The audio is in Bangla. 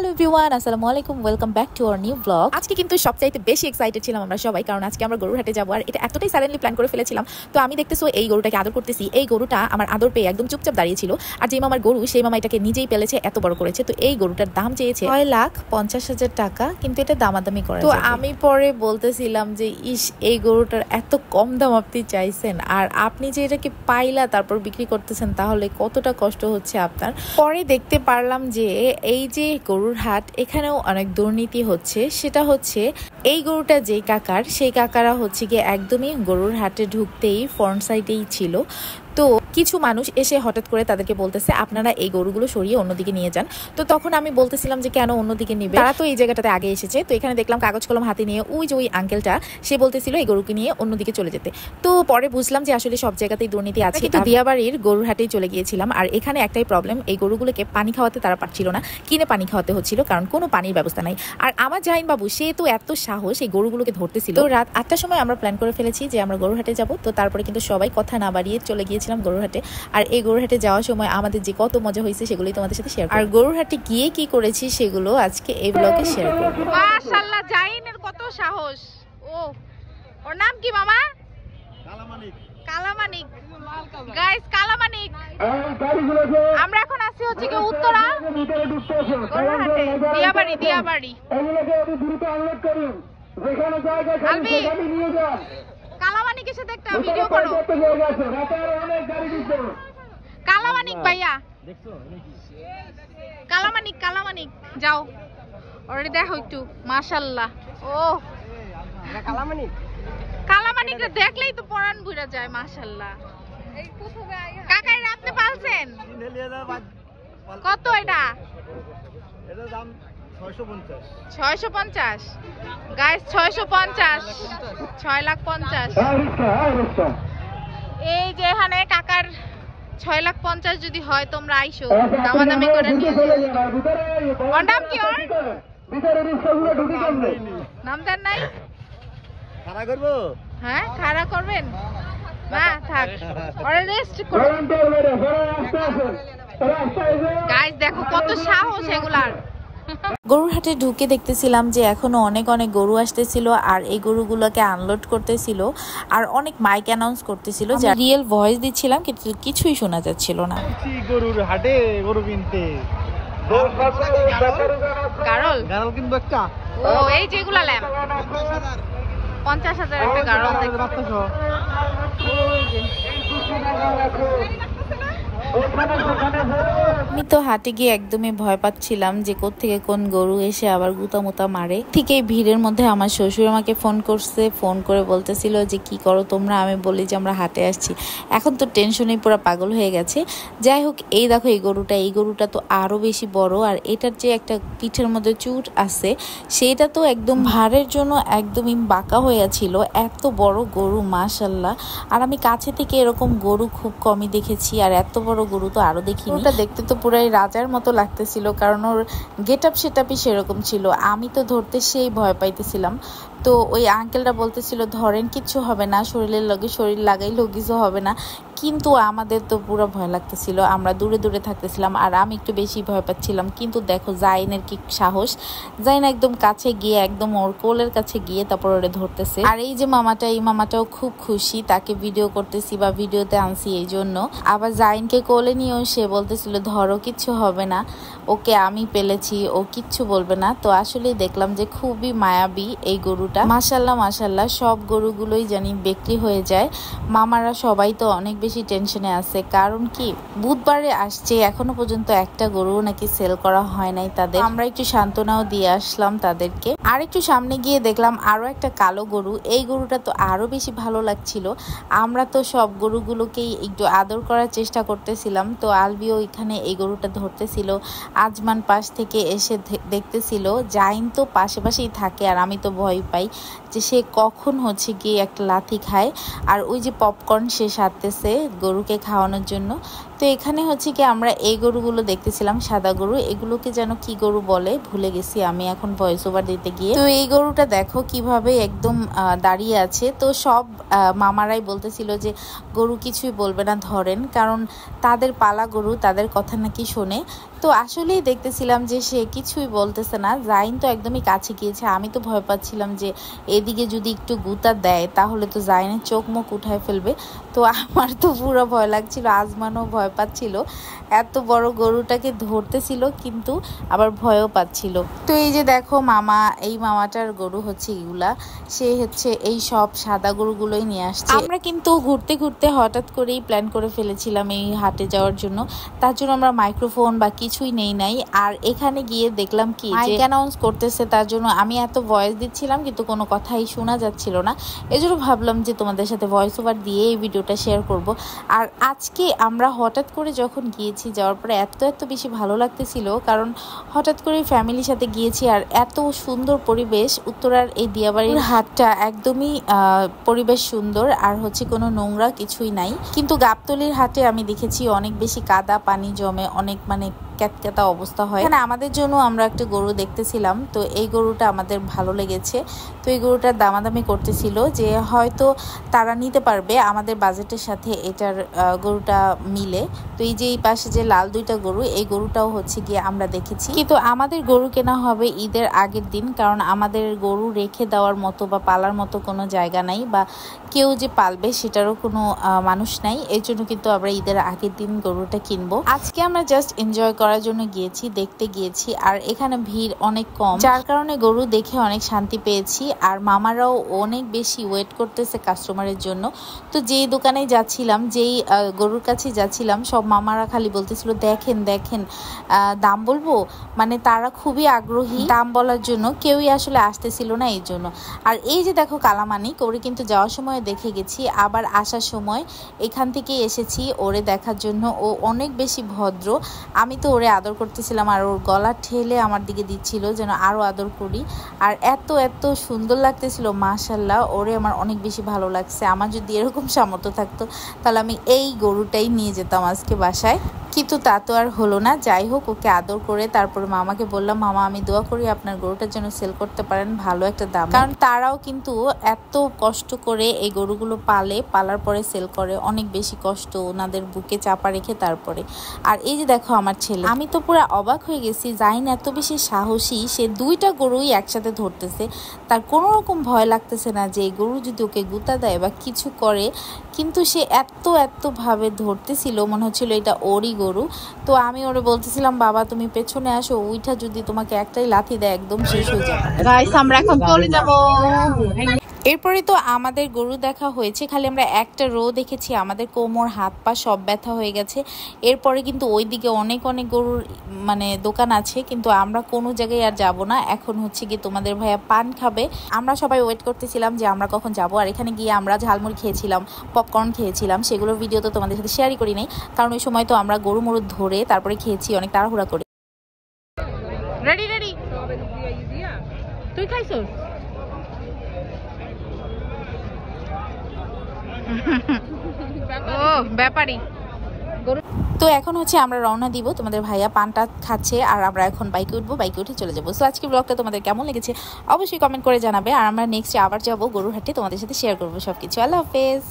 হ্যালো এভরিওয়ান, আসসালামু আলাইকুম, welcome back to our new blog. আজকে কিন্তু সবচাইতে বেশি এক্সাইটেড ছিলাম আমরা সবাই, কারণ আজকে আমরা গরুর হাটে যাবো। আর এটা এতটাই সাডেনলি প্ল্যান করে ফেলেছিলাম। তো আমি দেখতেছো এই গরুটাকে আদর করতেছি। এই গরুটা আমার আদর পেয়ে একদম চুপচাপ দাঁড়িয়েছিল। আর যে মামার গরু, সেই মামা এটাকে নিজেই পেলেছে, এত বড় করেছে। তো এই গরুটার দাম চেয়েছে 6,50,000 টাকা, কিন্তু এটা দামাদামি করে। তো আমি পরে বলতেছিলাম যে ইস, এই গরুটার এত কম দাম আপনি চাইছেন, আর আপনি যে এটাকে পাইলা তারপর বিক্রি করতেছেন, তাহলে কতটা কষ্ট হচ্ছে আপনার। পরে দেখতে পারলাম যে এই যে গরুর হাট, এখানেও অনেক দুর্নীতি হচ্ছে। সেটা হচ্ছে এই গরুটা যে কাকার, সেই কাকারা হচ্ছে গিয়ে একদমই গরুর হাটে ঢুকতেই ফ্রন্ট সাইডেই ছিল। তো কিছু মানুষ এসে হঠাৎ করে তাদেরকে বলতেছে আপনারা এই গরুগুলো সরিয়ে অন্যদিকে নিয়ে যান। তো তখন আমি বলতেছিলাম যে কেন অন্যদিকে নিবে, তারা তো এই জায়গাটাতে আগে এসেছে। তো এখানে দেখলাম কাগজ কলম হাতে নিয়ে ওই আঙ্কেলটা, সে বলতেছিল এই গরুকে নিয়ে অন্যদিকে চলে যেতে। তো পরে বুঝলাম যে আসলে সব জায়গাতেই দুর্নীতি আছে। কিন্তু দিয়াবাড়ির গরুর হাটেই চলে গিয়েছিলাম। আর এখানে একটাই প্রবলেম, এই গরুগুলোকে পানি খাওয়াতে তারা পারছিল না, কিনে পানি খাওয়াতে হচ্ছিল, কারণ কোনো পানির ব্যবস্থা নাই। আর আমার জাহিন বাবু, সে তো এত সাহস, এই গরুগুলোকে ধরতেছিল। তো রাত 8টার সময় আমরা প্ল্যান করে ফেলেছি যে আমরা গরুর হাটে যাব। তো তারপরে কিন্তু সবাই কথা না বাড়িয়ে চলে গিয়েছিলাম গরুর হাটে। আর এই গরুর হাটে যাওয়ার সময় আমাদের যে কত মজা হয়েছে সেগুলোই তোমাদের সাথে শেয়ার করব। আর গরুর হাটে গিয়ে কি করেছি সেগুলো আজকে এই ব্লগে শেয়ার করব। মাশাআল্লাহ, জাহিনের কত সাহস! ও, ওর নাম কি মামা? কালামানিক। কালামানিক গাইস, কালামানিক। আমরা এখন আসছি হচ্ছে কি উত্তরা গরুর হাটে, দিয়াবাড়ি। আলবি, কালামানিকের সাথে একটা ভিডিও করো। কালামানিক ভাইয়া, কালামানিক যাও অলরেডি দেখো একটু। মাশাআল্লাহ, ও কালামানিকটা দেখলেই তো পরাণ ভুইরা যায়। মাশাআল্লাহ। কাকা, এটা আপনি পালছেন কত? এটা 650 গাইস, 650, 6,50,000। এই যে এখানে কাকার 6,50,000 যদি হয়, তোমরা আইসো, দামাদামি করে নিয়ে যাও। ওর নাম কি? ওর নাম দেন নাই? হ্যাঁ, খাড়া করবেন না, থাক, ওরা রেস্ট করুন। গাইস দেখো কত সাহস এগুলার। গরুর হাটে ঢুকে দেখতেছিলাম যে এখনো অনেক গরু আসতেছিল, আর এই গরুগুলোকে আনলোড করতেছিল, আর অনেক মাইক অ্যানাউন্স করতেছিল, যা রিয়েল ভয়েস দিচ্ছিলাম কিন্তু কিছুই শোনা যাচ্ছিল না। গরুর হাটে গরু কিনতে গারল কিনবো একটা। ও, এই যেগুলা ল্যাম্প 50,000 একটা গারল দেখো। আমি তো হাটে গিয়ে একদমই ভয় পাচ্ছিলাম যে কোত্থেকে কোন গরু এসে আবার গুতামুতা মারে। ঠিক এই ভিড়ের মধ্যে আমার শ্বশুর আমাকে ফোন করছে, ফোন করে বলতেছিল যে কি করো তোমরা। আমি বলি যে আমরা হাটে আসছি। এখন তো টেনশনে পুরো পাগল হয়ে গেছে। যাই হোক, এই দেখো এই গরুটা তো আরো বেশি বড়, আর এটার যে একটা পিঠের মধ্যে চুট আছে, সেটা তো একদম ভারের জন্য একদমই বাঁকা হয়ে ছিল। এত বড় গরু, মাশাআল্লাহ। আর আমি কাছে থেকে এরকম গরু খুব কমই দেখেছি, আর এত বড় গরু তো আরো দেখিনি। ওটা দেখতে তো পুরাই রাজার মতো লাগতেছিল, কারণ ওর গেটআপ সেটআপই সেরকম ছিল। আমি তো ধরতে সেই ভয় পাইতেছিলাম। তো ওই আঙ্কেলটা বলতেছিল ধরেন কিচ্ছু হবে না, শরীরের লগে শরীর লাগাইলেও কিছু হবে না। কিন্তু আমাদের তো পুরো ভয় লাগতেছিল, আমরা দূরে থাকতেছিলাম, আর আমি একটু বেশি ভয় পাচ্ছিলাম। কিন্তু দেখো জাইনের কি সাহস, জাইন একদম কাছে গিয়ে, একদম ওর কোলের কাছে গিয়ে তারপর ওরে ধরতেছে। আর এই যে মামাটা, এই মামাটাও খুব খুশি, তাকে ভিডিও করতেছি বা ভিডিওতে আনছি এই জন্য। আবার জাইনকে কোলে নিয়েও সে বলতেছিল ধরো কিচ্ছু হবে না, ওকে আমি পেলেছি, ও কিচ্ছু বলবে না। তো আসলেই দেখলাম যে খুবই মায়াবী এই গরুটা। মাশাআল্লাহ, সব গরুগুলোই জানি বিক্রি হয়ে যায়। মামারা সবাই তো অনেক বেশি টেনশনে আছে, কারণ কি বুধবারে আসছে, এখনো পর্যন্ত একটা গরু নাকি সেল করা হয় নাই তাদের। আমরা একটু সান্ত্বনাও দিয়ে আসলাম তাদেরকে। আর একটু সামনে গিয়ে দেখলাম আরো একটা কালো গরু। এই গরুটা তো আরো বেশি ভালো লাগছিল। আমরা তো সব গরুগুলোকেই একটু আদর করার চেষ্টা করতেছিলাম। তো আলবিও এখানে এই গরুটা ধরতেছিল, আজমান পাশ থেকে এসে দেখতেছিল। জাইন তো পাশেই থাকে, আর আমি তো ভয় পাই যে সে কখন হচ্ছে গিয়ে একটা লাথি খায়। আর ওই যে পপকর্ন সে সারতেছে গরুকে খাওয়ানোর জন্য। তো এখানে হচ্ছে কি আমরা এই গরুগুলো দেখতেছিলাম, সাদা গরু। এগুলোকে যেন কি গরু বলে ভুলে গেছি আমি এখন ভয়েস ওভার দিতে গিয়ে। তো এই গরুটা দেখো কিভাবে একদম দাঁড়িয়ে আছে। তো সব মামারাই বলতেছিল যে গরু কিছুই বলবে না, ধরেন, কারণ তাদের পালা গরু, তাদের কথা নাকি শোনে। তো আসলেই দেখতেছিলাম যে সে কিছুই বলতেছে না। জাইন তো একদমই কাছে গিয়েছে। আমি তো ভয় পাচ্ছিলাম যে এদিকে যদি একটু গুতা দেয় তাহলে তো জাইনের চোখ মুখ উঠায় ফেলবে। তো আমার তো পুরো ভয় লাগছিল, আজমানও ভয় পাচ্ছিল। এত বড় গরুটাকে ধরতেছিল কিন্তু আবার ভয়ও পাচ্ছিল। তো এই যে দেখো মামা, এই মামাটার গরু হচ্ছে এগুলা, সে হচ্ছে এই সব সাদা গরুগুলোই নিয়ে আসছে। আমরা কিন্তু ঘুরতে ঘুরতে হঠাৎ করেই প্ল্যান করে ফেলেছিলাম এই হাটে যাওয়ার জন্য, তার জন্য আমরা মাইক্রোফোন বা কিছুই নেই নাই। আর এখানে গিয়ে দেখলাম কি মাইক অ্যানাউন্স করতেছে, তার জন্য আমি এত ভয়েস দিচ্ছিলাম কিন্তু কোনো কথাই শোনা যাচ্ছিল না। এজন্য ভাবলাম যে তোমাদের সাথে ভয়েস ওভার দিয়ে এই ভিডিওটা শেয়ার করব। আর আজকে আমরা হঠাৎ করে যখন গিয়েছি, যাওয়ার পরে এত বেশি ভালো লাগতেছিল, কারণ হঠাৎ করে ফ্যামিলির সাথে গিয়েছি আর এত সুন্দর পরিবেশ। উত্তরার এই দিয়াবাড়ির হাটটা একদমই পরিবেশ সুন্দর, আর হচ্ছে কোনো নোংরা কিছুই নাই। কিন্তু গাবতলীর হাটে আমি দেখেছি অনেক বেশি কাদা পানি জমে, অনেক মানে ক্যাতক্যাতা অবস্থা হয়। এখানে আমাদের জন্য আমরা একটা গরু দেখতেছিলাম, তো এই গরুটা আমাদের ভালো লেগেছে। তো এই গরুটার দামাদামি করতেছিল যে হয়তো তারা নিতে পারবে আমাদের বাজেটের সাথে এটার গরুটা মিলে। তো এই যে এই পাশে যে লাল দুইটা গরু, এই গরুটাও হচ্ছে গিয়ে আমরা দেখেছি। কিন্তু আমাদের গরু কেনা হবে ঈদের আগের দিন, কারণ আমাদের গরু রেখে দেওয়ার মতো বা পালার মতো কোনো জায়গা নাই, বা কেউ যে পালবে সেটারও কোনো মানুষ নাই। এই জন্য কিন্তু আমরা ঈদের আগের দিন গরুটা কিনবো। আজকে আমরা জাস্ট এনজয় করার জন্য গিয়েছি, দেখতে গিয়েছি। আর এখানে ভিড় অনেক কম, যার কারণে গরু দেখে অনেক শান্তি পেয়েছি। আর মামারাও অনেক বেশি ওয়েট করতেছে কাস্টমারের জন্য। তো যেই দোকানে যাচ্ছিলাম, যেই গরুর কাছে যাচ্ছিলাম, সব মামারা খালি বলতেছিল দেখেন দেখেন দাম বলবো, মানে তারা খুবই আগ্রহী দাম বলার জন্য, কেউই আসলে আসতেছিল না এই জন্য। আর এই যে দেখো কালামানিক, ওরে কিন্তু যাওয়ার সময় দেখে গেছি, আবার আসার সময় এখান থেকেই এসেছি ওরে দেখার জন্য। ও অনেক বেশি ভদ্র, আমি তো ওরে আদর করতেছিলাম আর ওর গলা ঠেলে আমার দিকে দিচ্ছিল যেন আরো আদর করি। আর এত সুন্দর লাগতেছিল, মাশাআল্লাহ। ওরে আমার অনেক বেশি ভালো লাগছে। আমার যদি এরকম সামর্থ্য থাকতো তাহলে আমি এই গরুটাই নিয়ে যেতাম আজকে বাসায়, কিন্তু তা তো আর হলো না। যাই হোক, ওকে আদর করে তারপরে মামাকে বললাম, মামা আমি দোয়া করি আপনার গরুটার জন্য সেল করতে পারেন ভালো একটা দাম, কারণ তারাও কিন্তু এত কষ্ট করে এই গরুগুলো পালার পরে সেল করে, অনেক বেশি কষ্ট ওনাদের বুকে চাপা রেখে তারপরে। আর এই যে দেখো আমার ছেলে, আমি তো পুরো অবাক হয়ে গেছি। জাইন এত বেশি সাহসী, সে দুইটা গরুই একসাথে ধরতেছে, তার কোনো রকম ভয় লাগতেছে না যে এই গরু যদি ওকে গুতা দেয় বা কিছু করে। কিন্তু সে এত ভাবে ধরতেছিল, মনে হচ্ছিল এটা ওরই গরু। তো আমি ওরে বলতেছিলাম, বাবা তুমি পেছনে আসো, ওইটা যদি তোমাকে একটাই লাথি দেয় একদম শেষ হয়ে যাবে। গাইস আমরা এখন চলে যাব। এরপরে তো আমাদের গরু দেখা হয়েছে, খালি আমরা একটা রো দেখেছি, আমাদের কোমর হাত পা সব ব্যথা হয়ে গেছে। এরপরে কিন্তু ওইদিকে অনেক গরুর মানে দোকান আছে, কিন্তু আমরা কোনো জায়গায় আর যাব না। এখন হচ্ছে কি তোমাদের ভাইয়া পান খাবে, আমরা সবাই ওয়েট করতেছিলাম যে আমরা কখন যাব। আর এখানে গিয়ে আমরা ঝালমুড়ি খেয়েছিলাম, পপকর্ন খেয়েছিলাম, সেগুলোর ভিডিও তো তোমাদের সাথে শেয়ারই করি নাই, কারণ ওই সময় তো আমরা গরু মরু ধরে তারপরে খেয়েছি অনেক তাড়াহুড়া করে। রেডি তুই খাইছস? ও ব্যাপারী। তো এখন হচ্ছে আমরা রওনা দিব, তোমাদের ভাইয়া পানটা খাচ্ছে আর আমরা এখন বাইকে উঠবো, বাইকে উঠে চলে যাবো। সো আজকের ব্লগটা তোমাদের কেমন লেগেছে অবশ্যই কমেন্ট করে জানাবে। আর আমরা নেক্সট আবার যাবো গরুর হাটে, তোমাদের সাথে শেয়ার করবো সবকিছু। আল্লাহ হাফেজ।